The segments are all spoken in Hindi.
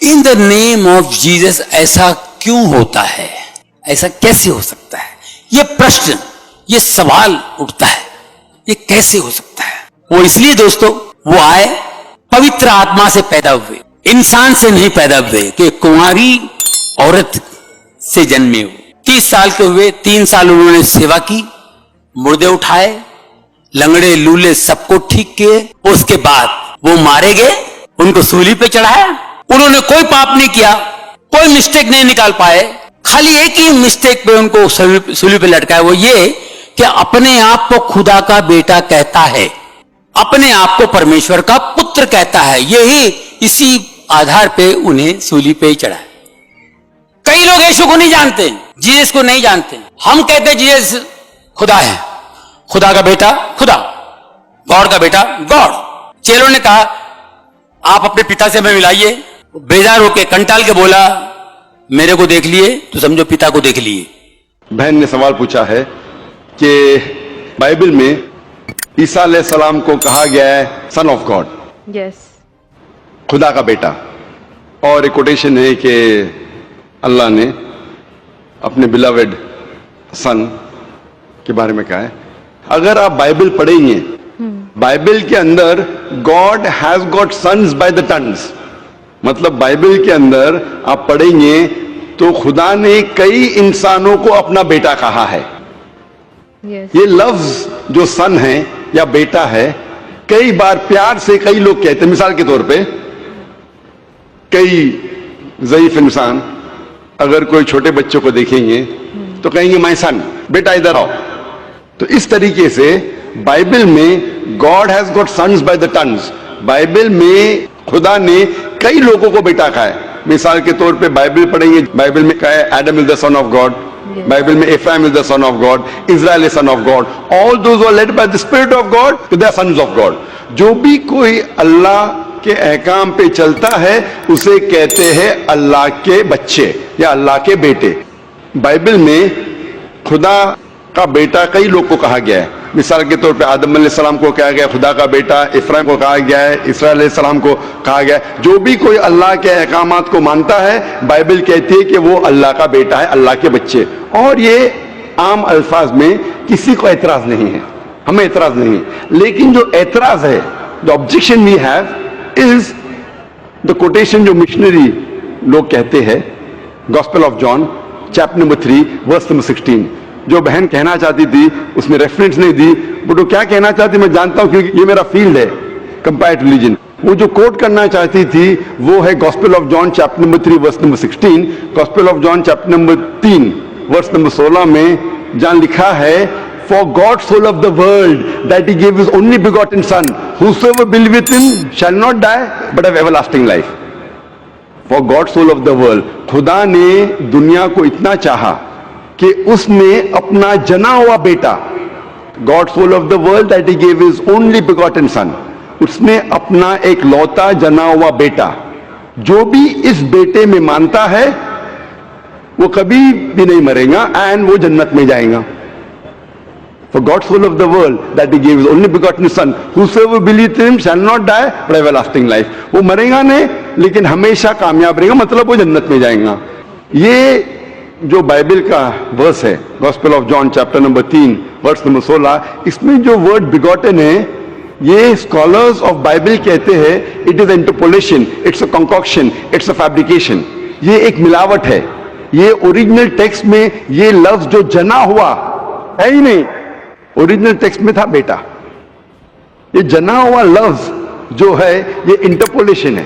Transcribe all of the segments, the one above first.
In the name of Jesus ऐसा क्यों होता है, ऐसा कैसे हो सकता है? ये प्रश्न, ये सवाल उठता है, ये कैसे हो सकता है? वो इसलिए दोस्तों, वो आए पवित्र आत्मा से पैदा हुए, इंसान से नहीं पैदा हुए कि कुंवारी औरत से जन्मे हुए। 30 साल के हुए, 3 साल उन्होंने सेवा की, मुर्दे उठाए, लंगड़े लूले सबको ठीक किए। उसके बाद वो मारे गए, उनको सूली पे चढ़ाया। उन्होंने कोई पाप नहीं किया, कोई मिस्टेक नहीं निकाल पाए, खाली एक ही मिस्टेक पे उनको सूली पे लटकाया, वो ये कि अपने आप को खुदा का बेटा कहता है, अपने आप को परमेश्वर का पुत्र कहता है। यही इसी आधार पे उन्हें सूली पे चढ़ाया। कई लोग यीशु को नहीं जानते, जीसस को नहीं जानते। हम कहते जीसस खुदा है, खुदा का बेटा खुदा, गॉड का बेटा गॉड। चेलों ने कहा आप अपने पिता से हमें मिलाइए। बेजार होके कंटाल के बोला मेरे को देख लिए तो समझो पिता को देख लिए। बहन ने सवाल पूछा है कि बाइबल में ईसा अलैहिस्सलाम को कहा गया है सन ऑफ गॉड, यस, खुदा का बेटा, और एक कोटेशन है कि अल्लाह ने अपने बिलवेड सन के बारे में कहा है। अगर आप बाइबल पढ़ेंगे, बाइबल के अंदर God has got sons by the tons, मतलब बाइबल के अंदर आप पढ़ेंगे तो खुदा ने कई इंसानों को अपना बेटा कहा है। यस, ये लफ्ज जो सन है या बेटा है, कई बार प्यार से कई लोग कहते हैं। मिसाल के तौर पे कई ज़ईफ इंसान अगर कोई छोटे बच्चों को देखेंगे तो कहेंगे माय सन, बेटा इधर आओ। तो इस तरीके से बाइबल में God has got sons by the tons, Bible में खुदा ने कई लोगों को बेटा कहा है। मिसाल के तौर पे बाइबल पढ़ेंगे, बाइबल में कहा है Adam is the son of God, Bible में Ephraim is the son of God, Israel is son of God, all those are led by the spirit of God, they are sons of God. जो भी कोई अल्लाह के अहकाम पे चलता है उसे कहते हैं अल्लाह के बच्चे या अल्लाह के बेटे। बाइबल में खुदा का बेटा कई लोग को कहा गया है। मिसाल के तौर पे आदम अलैहिस्सलाम को कहा गया खुदा का बेटा, इफ्राइम को कहा गया है, इसराइल अलैहिस्सलाम को कहा गया है। जो भी कोई अल्लाह के अहकामात को मानता है, बाइबल कहती है कि वो अल्लाह का बेटा है, अल्लाह के बच्चे। और ये आम अल्फाज में किसी को एतराज नहीं है, हमें एतराज नहीं है। लेकिन जो एतराज है, the objection we have is the quotation जो मिशनरी लोग कहते हैं, gospel of John chapter number 3 verse number 16। जो बहन कहना चाहती थी उसमें रेफरेंस नहीं दी, बट वो क्या कहना चाहती मैं जानता हूं क्योंकि ये मेरा फील्ड है, कंपेयर्ड रिलीजन। वो जो कोट करना चाहती थी वो है gospel of John chapter number 3 verse number 16। Gospel of John chapter number 3 verse number 16 में जहां लिखा है For God so loved the world that he gave his only begotten son, whosoever believeth in him shall not die but have everlasting life. For God so loved the world, खुदा ने दुनिया को इतना चाहा कि उसने अपना जना हुआ बेटा, God so loved the world that he gave his only begotten son, उसने अपना एक लौता जना हुआ बेटा, जो भी इस बेटे में मानता है वो कभी भी नहीं मरेगा एंड वो जन्नत में जाएगा। For God so loved the world that he gave his only begotten son, whosoever believeth in him shall not die but have everlasting life. वो मरेगा नहीं लेकिन हमेशा कामयाब रहेगा, मतलब वो जन्नत में जाएगा। ये जो बाइबल का वर्स है, gospel of John chapter number 3 verse number 16, इसमें जो वर्ड बिगॉटन है, ये स्कॉलर्स ऑफ बाइबल कहते हैं it is interpolation, it's a concoction, it's a fabrication. ये एक मिलावट है। ये ओरिजिनल टेक्स्ट में ये लफ्ज जो जना हुआ है ही नहीं, ओरिजिनल टेक्स्ट में था बेटा। ये जना हुआ लफ्ज जो है ये इंटरपोलेशन है,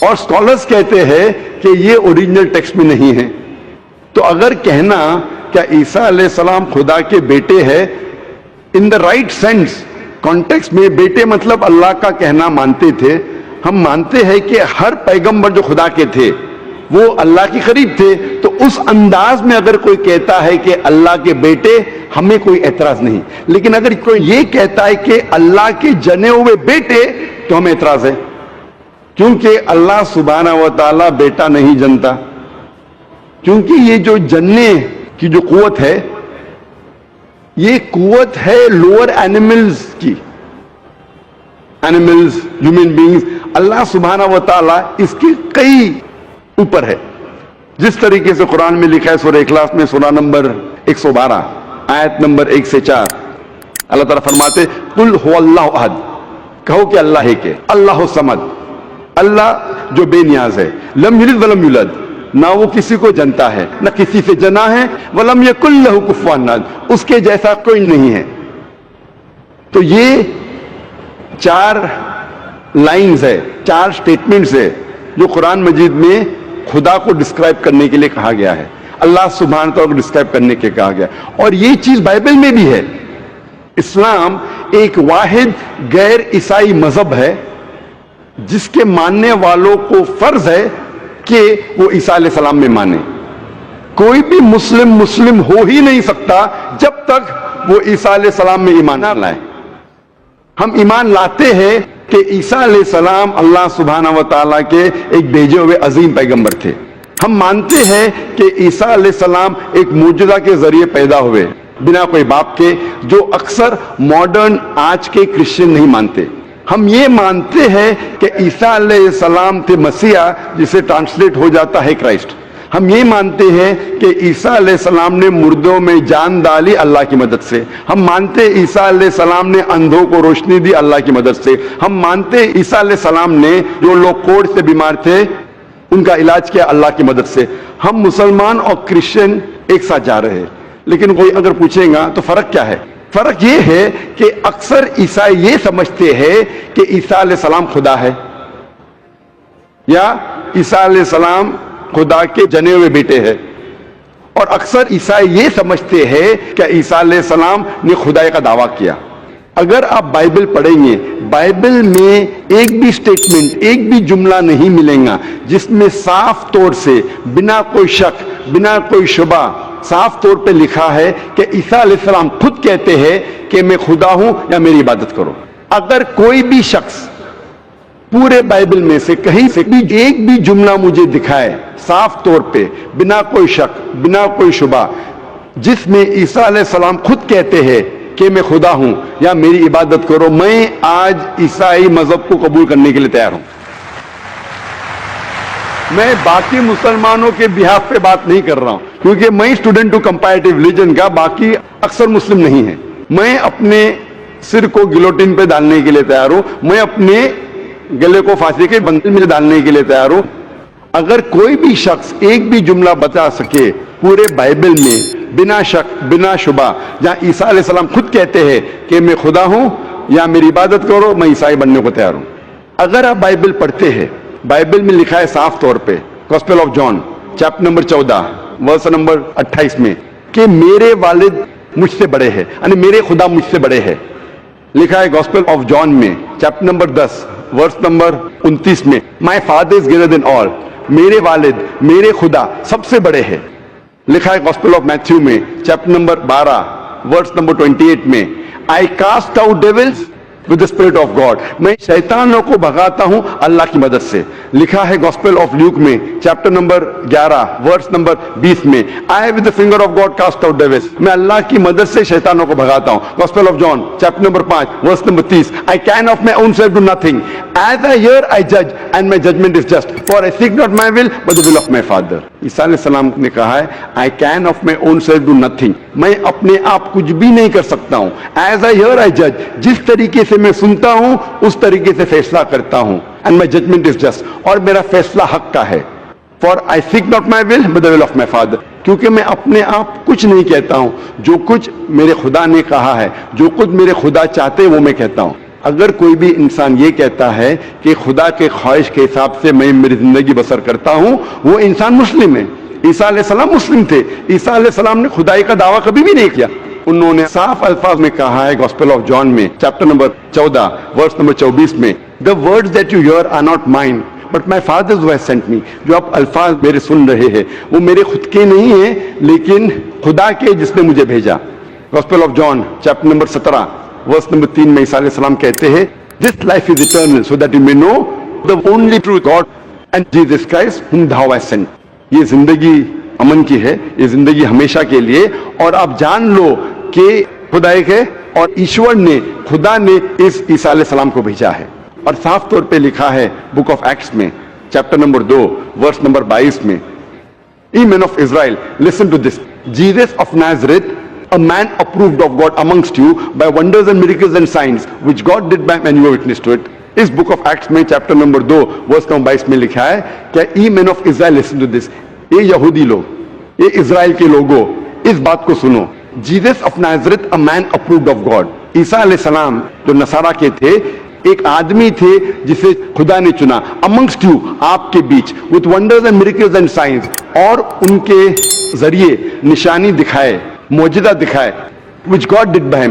और स्कॉलर्स कहते हैं कि ये ओरिजिनल टेक्स्ट में नहीं है। तो अगर कहना क्या ईसा अलैहिस्सलाम खुदा के बेटे हैं, in the right sense context में बेटे मतलब अल्लाह का कहना मानते थे। हम मानते हैं कि हर पैगंबर जो खुदा के थे वो अल्लाह के करीब थे, तो उस अंदाज में अगर कोई कहता है कि अल्लाह के बेटे, हमें कोई एतराज नहीं। लेकिन अगर कोई ये कहता है कि अल्लाह के जने हुए बेटे, तो हमें एतराज है, क्योंकि अल्लाह सुब्हानहू व तआला बेटा नहीं जनता। क्योंकि ये जो जनने की जो कुव्वत है, ये कुव्वत है लोअर एनिमल्स की। एनिमल्स, ह्यूमन बींग्स अल्लाह सुब्हाना व तआला इसके कई ऊपर है। जिस तरीके से कुरान में लिखा है सूरह इखलास में सूरा नंबर 112 आयत नंबर 1 से 4, अल्लाह ताला फरमाते कुल हुवल्लाहु अहद, कहो कि अल्लाह एक है, अल्लाहु समद, अल्लाह जो बेनियाज है, लम यलिद वलम यूलद, ना वो किसी को जनता है ना किसी से जना है, वलम यकुल लहू कुफुवन अहद, उसके जैसा कोई नहीं है। तो ये 4 लाइंस है, 4 स्टेटमेंट्स है जो कुरान मजीद में खुदा को डिस्क्राइब करने के लिए कहा गया है, अल्लाह सुब्हानहू तआला को डिस्क्राइब करने के कहा गया। और ये चीज बाइबल में भी है। इस्लाम एक वाहिद गैर ईसाई मजहब है जिसके मानने वालों को फर्ज है कि वो ईसा अलैहिस्सलाम में माने। कोई भी मुस्लिम हो ही नहीं सकता जब तक वो ईसा अलैहिस्सलाम में ईमान ना लाए। हम ईमान लाते हैं कि ईसा अलैहिस्सलाम अल्लाह सुब्हानहू व तआला के एक भेजे हुए अजीम पैगंबर थे। हम मानते हैं कि ईसा अलैहिस्सलाम एक मौजूदा के जरिए पैदा हुए बिना कोई बाप के, जो अक्सर मॉडर्न आज के क्रिश्चियन नहीं मानते। हम ये मानते हैं कि ईसा अलैहिस्सलाम थे मसीहा, जिसे ट्रांसलेट हो जाता है क्राइस्ट। हम ये मानते हैं कि ईसा अलैहिस्सलाम ने मुर्दों में जान डाली अल्लाह की मदद से। हम मानते हैं ईसा अलैहिस्सलाम ने अंधों को रोशनी दी अल्लाह की मदद से। हम मानते हैं ईसा अलैहिस्सलाम ने जो लोग कोढ़ से बीमार थे उनका इलाज किया अल्लाह की मदद से। हम मुसलमान और क्रिश्चियन एक साथ जा रहे हैं। लेकिन कोई अगर पूछेगा तो फर्क क्या है? फर्क ये है कि अक्सर ईसाई ये समझते हैं कि ईसा अलैहिस्सलाम खुदा है या ईसा अलैहिस्सलाम खुदा के जने हुए बेटे हैं, और अक्सर ईसाई ये समझते हैं कि ईसा अलैहिस्सलाम ने खुदाई का दावा किया। अगर आप बाइबल पढ़ेंगे, बाइबल में एक भी स्टेटमेंट, एक भी जुमला नहीं मिलेगा जिसमें साफ तौर से, बिना कोई शक, बिना कोई शुबा, साफ तौर पे लिखा है कि ईसा अलैहिस्सलाम खुद कहते हैं कि मैं खुदा हूं या मेरी इबादत करो। अगर कोई भी शख्स पूरे बाइबल में से कहीं से भी एक भी जुमला मुझे दिखाए साफ तौर पे, बिना कोई शक, बिना कोई शुबा, जिसमें ईसा अलैहिस्सलाम खुद कहते हैं कि मैं खुदा हूं या मेरी इबादत करो, मैं आज ईसाई मजहब को कबूल करने के लिए तैयार हूं। मैं बाकी मुसलमानों के बिहाफ पे बात नहीं कर रहा हूं, क्योंकि मैं स्टूडेंट हूं कंपैरेटिव रिलीजन का, बाकी अक्सर मुस्लिम नहीं है। मैं अपने सिर को गिलोटिन पे डालने के लिए तैयार हूं, मैं अपने गले को फांसी के बंधन में डालने के लिए तैयार हूं। अगर कोई भी शख्स एक भी जुमला बता सके पूरे बाइबल में बिना शक, बिना शुबा, जहां ईसा अलैहिस्सलाम खुद कहते हैं कि मैं खुदा हूं या मेरी इबादत करो, मैं ईसाई बनने को तैयार हूं। अगर आप बाइबल पढ़ते हैं, बाइबल में लिखा है साफ तौर पे, gospel of John chapter number 14 verse number 28 में, कि मेरे वालिद मुझसे बड़े हैं, यानी मेरे खुदा मुझसे बड़े हैं। लिखा है गॉस्पेल ऑफ जॉन में चैप्टर नंबर 10 वर्स नंबर 29 में, my father is greater than all, मेरे वालिद, मेरे खुदा सबसे बड़े हैं। लिखा है गॉस्पेल ऑफ मैथ्यू में चैप्टर नंबर 12 वर्स नंबर 28 में, I cast out devils with the spirit of God, मैं शैतानों को भगाता हूं अल्लाह की मदद से। लिखा है गॉस्पेल ऑफ ल्यूक में चैप्टर नंबर 11 वर्स नंबर 20 में, I with the finger of God cast out devils, मैं अल्लाह की मदद से शैतानों को भगाता हूं। Gospel of John chapter number 5 verse number 30, I can of my own self do nothing, as I hear I जज and my judgement is just, for I seek not my will but the will of my father. Isa अलैहिस्सलाम ने कहा है I can of my own self do nothing, मैं अपने आप कुछ भी नहीं कर सकता हूं। एज आई हियर आई जज, जिस तरीके से मैं सुनता हूं उस तरीके से फैसला करता हूं, and my judgement is just, और मेरा फैसला हक का है। For I seek not my will but the will of my father, क्योंकि मैं अपने आप कुछ नहीं कहता हूं, जो कुछ मेरे खुदा ने कहा है, जो कुछ मेरे खुदा चाहते हैं वो मैं कहता हूं। अगर कोई भी इंसान ये कहता है कि खुदा के ख्वाहिश के हिसाब से मैं मेरी जिंदगी बसर करता हूं, वो इंसान मुस्लिम है। ईसा अलैहिस्सलाम मुस्लिम थे। ईसा अलैहिस्सलाम ने खुदाई का दावा कभी भी नहीं किया। उन्होंने साफ अल्फाज में कहा है गॉस्पेल ऑफ जॉन में चैप्टर नंबर 14 वर्स नंबर 24 में, the words that you hear are not mine but my father who has sent me, जो आप अल्फाज मेरे सुन रहे हैं वो मेरे खुद के नहीं है, लेकिन खुदा के जिसने मुझे भेजा। Gospel of John chapter number 17 verse number 3 में ईसा अलैहिस्सलाम कहते हैं, this life is eternal so that you may know the only true God and Jesus Christ whom thou hast sent। ये जिंदगी अमन की है, ये जिंदगी हमेशा के लिए, और आप जान लो कि खुदा एक है और ईश्वर ने, खुदा ने इस ईसा अलैहिस्सलाम को भेजा है। और साफ तौर पे लिखा है बुक ऑफ एक्ट्स में चैप्टर नंबर 2 वर्स नंबर 22 में, Ye men of Israel, listen to this. Jesus of Nazareth, a man approved of God amongst you by wonders and miracles and signs which God did by and you were witness to it. इस बुक ऑफ एक्ट्स में चैप्टर नंबर 2 वर्स नंबर 22 में लिखा है क्या ye man of Israel listen to this, ये यहूदी लोग, ये इजराइल के लोगों, इस बात को सुनो. Jesus of Nazareth a man approved of God. Isa अलैहिस्सलाम जो नसारा के थे एक आदमी थे जिसे खुदा ने चुना. अमंगस्ट यू, आपके बीच, with wonders and miracles and science, और उनके जरिए निशानी दिखाए, मौजूदा दिखाए, which God did by him.